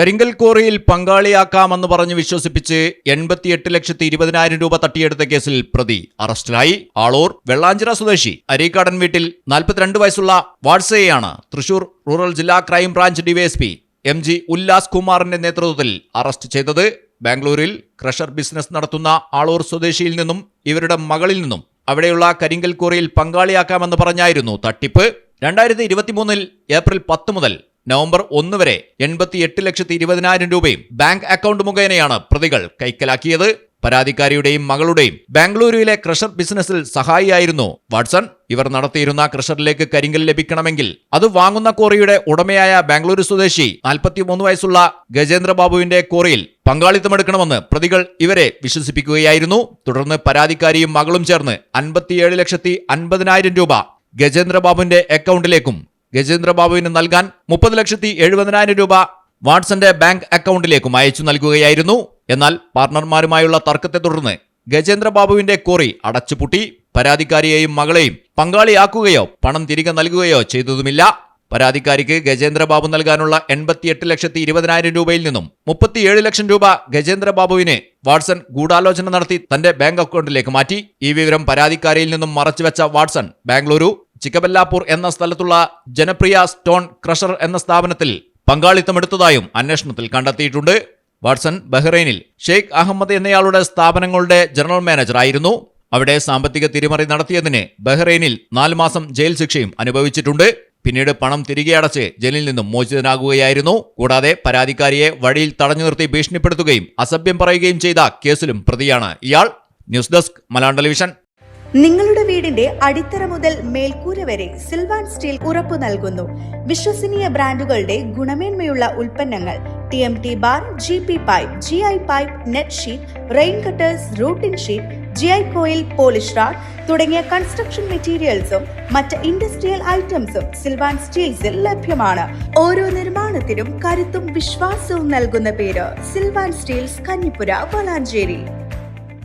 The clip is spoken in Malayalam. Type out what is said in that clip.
കരിങ്കൽ ക്വാറിയിൽ പങ്കാളിയാക്കാമെന്ന് പറഞ്ഞ് വിശ്വസിപ്പിച്ച് 88,20,000 രൂപ തട്ടിയെടുത്ത കേസിൽ പ്രതി അറസ്റ്റിലായി. ആളൂർ വെള്ളാഞ്ചിറ സ്വദേശി അരീക്കാടൻ വീട്ടിൽ 42 വയസ്സുള്ള വാട്സയെയാണ് തൃശൂർ റൂറൽ ജില്ലാ crime branch DYSP MG Ullas കുമാറിന്റെ നേതൃത്വത്തിൽ അറസ്റ്റ് ചെയ്തത്. ബാംഗ്ലൂരിൽ ക്രഷർ ബിസിനസ് നടത്തുന്ന ആളൂർ സ്വദേശിയിൽ നിന്നും ഇവരുടെ മകളിൽ നിന്നും അവിടെയുള്ള കരിങ്കൽ ക്വാറിയിൽ പങ്കാളിയാക്കാമെന്ന് പറഞ്ഞായിരുന്നു തട്ടിപ്പ്. 2023 ഏപ്രിൽ 10 മുതൽ നവംബർ 1 വരെ 88,20,000 രൂപയും ബാങ്ക് അക്കൗണ്ട് മുഖേനയാണ് പ്രതികൾ കൈക്കലാക്കിയത്. പരാതിക്കാരിയുടെയും മകളുടെയും ബാംഗ്ലൂരുവിലെ ക്രഷർ ബിസിനസ്സിൽ സഹായിയായിരുന്നു വാട്സൺ. ഇവർ നടത്തിയിരുന്ന ക്രഷറിലേക്ക് കരിങ്കൽ ലഭിക്കണമെങ്കിൽ അത് വാങ്ങുന്ന ക്വാറിയുടെ ഉടമയായ ബാംഗ്ലൂരു സ്വദേശി 43 വയസ്സുള്ള ഗജേന്ദ്രബാബുവിന്റെ ക്വാറിയിൽ പങ്കാളിത്തമെടുക്കണമെന്ന് പ്രതികൾ ഇവരെ വിശ്വസിപ്പിക്കുകയായിരുന്നു. തുടർന്ന് പരാതിക്കാരിയും മകളും ചേർന്ന് 57,50,000 രൂപ ഗജേന്ദ്രബാബുവിന്റെ അക്കൗണ്ടിലേക്കും ഗജേന്ദ്രബാബുവിന് നൽകാൻ 30,70,000 രൂപ വാട്സന്റെ ബാങ്ക് അക്കൗണ്ടിലേക്കും അയച്ചു നൽകുകയായിരുന്നു. എന്നാൽ പാർട്ണർമാരുമായുള്ള തർക്കത്തെ തുടർന്ന് ഗജേന്ദ്രബാബുവിന്റെ ക്വാറി അടച്ചുപൂട്ടി. പരാതിക്കാരിയെയും മകളെയും പങ്കാളിയാക്കുകയോ പണം തിരികെ നൽകുകയോ ചെയ്തതുമില്ല. പരാതിക്കാരിക്ക് ഗജേന്ദ്രബാബു നൽകാനുള്ള 88,20,000 രൂപയിൽ നിന്നും 37 ലക്ഷം രൂപ ഗജേന്ദ്രബാബുവിന് വാട്സൺ ഗൂഢാലോചന നടത്തി തന്റെ ബാങ്ക് അക്കൗണ്ടിലേക്ക് മാറ്റി. ഈ വിവരം പരാതിക്കാരിയിൽ നിന്നും മറച്ചുവെച്ച വാട്സൺ ബാംഗ്ലൂരു ചിക്കബല്ലാപൂർ എന്ന സ്ഥലത്തുള്ള ജനപ്രിയ സ്റ്റോൺ ക്രഷർ എന്ന സ്ഥാപനത്തിൽ പങ്കാളിത്തമെടുത്തതായും അന്വേഷണത്തിൽ കണ്ടെത്തിയിട്ടുണ്ട്. വാട്സൺ ബഹ്റൈനിൽ ഷെയ്ഖ് അഹമ്മദ് എന്നയാളുടെ സ്ഥാപനങ്ങളുടെ ജനറൽ മാനേജർ ആയിരുന്നു. അവിടെ സാമ്പത്തിക തിരിമറി നടത്തിയതിന് ബഹ്റൈനിൽ 4 മാസം ജയിൽ ശിക്ഷയും അനുഭവിച്ചിട്ടുണ്ട്. പിന്നീട് പണം തിരികെ അടച്ച് ജയിലിൽ നിന്നും മോചിതനാകുകയായിരുന്നു. കൂടാതെ പരാതിക്കാരിയെ വഴിയിൽ തടഞ്ഞു നിർത്തി ഭീഷണിപ്പെടുത്തുകയും അസഭ്യം പറയുകയും ചെയ്ത കേസിലും പ്രതിയാണ് ഇയാൾ. News desk Malayalam television. നിങ്ങളുടെ വീടിന്റെ അടിത്തറ മുതൽ മേൽക്കൂര വരെ സിൽവാൻ സ്റ്റീൽ ഉറപ്പു നൽകുന്നു. വിശ്വസനീയ ബ്രാൻഡുകളുടെ ഗുണമേന്മയുള്ള ഉൽപ്പന്നങ്ങൾ TMT bar, GP pipe, GI pipe, net sheet, rain cutters, routing sheet, GI coil, polish RAD തുടങ്ങിയ കൺസ്ട്രക്ഷൻ മെറ്റീരിയൽസും മറ്റ് ഇൻഡസ്ട്രിയൽ ഐറ്റംസും സിൽവാൻ സ്റ്റീൽസിൽ ലഭ്യമാണ്. ഓരോ നിർമ്മാണത്തിനും കരുത്തും വിശ്വാസവും നൽകുന്ന പേര് സിൽവാൻ സ്റ്റീൽസ്, കഞ്ഞിപ്പുര, വളാഞ്ചേരി.